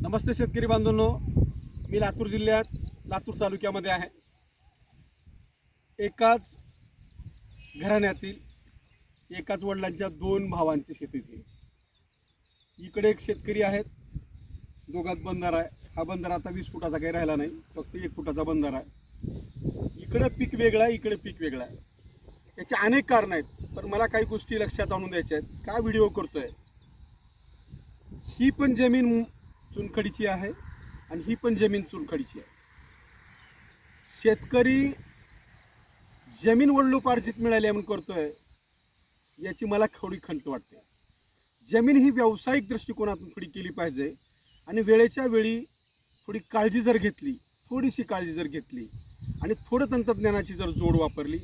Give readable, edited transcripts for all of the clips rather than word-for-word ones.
नमस्ते शेतकरी बांधवांनो, मी लातूर जिल्ह्यात लातूर तालुक्यामध्ये आहे. एकाच घराण्यातील एकाच वडिलांच्या दोन भावांची शेती ती. इकडे एक शेतकरी आहेत, दोघात बंधारा आहे. हा बंधारा आता 20 फुटाचा काही राहिला नाही, फक्त 1 फुटाचा बंधारा आहे. इकडे पीक वेगळं आहे, इकडे पीक वेगळं आहे. याचे अनेक कारण आहेत, पण मला काही गोष्टी लक्षात आणून द्यायच्या आहेत. काय व्हिडिओ करतोय, ही पण जमीन चुनखडीची आहे आणि ही पण जमीन चुनखडीची आहे. शेतकरी जमीन वडिलोपार्जित मिळाली म्हणून करतोय, याची मला थोडी खंत वाटते. जमीन ही व्यावसायिक दृष्टिकोनातून थोडी केली पाहिजे आणि वेळेच्या वेळी थोडी काळजी जर घेतली, थोडीशी काळजी जर घेतली आणि थोडं तंत्रज्ञानाची जर जोड वापरली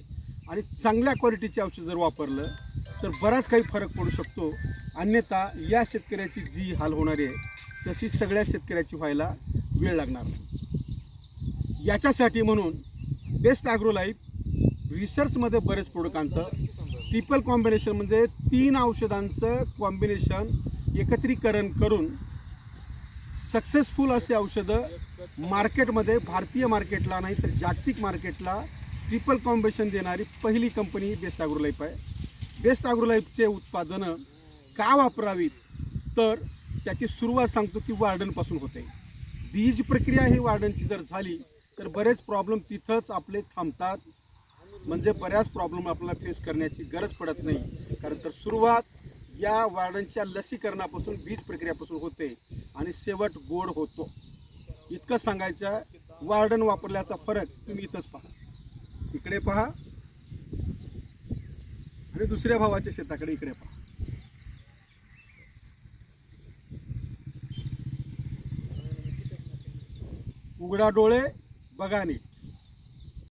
आणि चांगल्या क्वालिटीचे औषध जर वापरलं तर बराच काही फरक पडू शकतो. अन्यथा या शेतकऱ्याची जी हाल होणारी आहे तशी सगळ्या शेतकऱ्याची व्हायला वेळ लागणार. याच्यासाठी म्हणून बेस्ट ॲग्रोलाईफ रिसर्चमध्ये बरेच प्रोडक्ट आणतं. ट्रिपल कॉम्बिनेशन म्हणजे 3 औषधांचं कॉम्बिनेशन एकत्रीकरण करून सक्सेसफुल असे औषधं मार्केटमध्ये, भारतीय मार्केटला नाही तर जागतिक मार्केटला ट्रिपल कॉम्बिनेशन देणारी पहिली कंपनी बेस्ट ॲग्रोलाईफ आहे. बेस्ट ॲग्रोलाईफचे उत्पादनं का वापरावीत, तर त्याची सुरुवात सांगतो की वार्डनपासून होते. बीज प्रक्रिया ही वार्डनची जर झाली तर बरेच प्रॉब्लेम तिथंच आपले थांबतात. म्हणजे बऱ्याच प्रॉब्लेम आपल्याला फेस करण्याची गरज पडत नाही, कारण तर सुरुवात या वार्डनच्या लसीकरणापासून, बीज प्रक्रियापासून होते आणि शेवट गोड होतो. इतकं सांगायचं. वार्डन वापरल्याचा फरक तुम्ही इथंच पहा, इकडे पहा आणि दुसऱ्या भावाच्या शेताकडे इकडे पहा. उघडा डोळे, बघा नीट.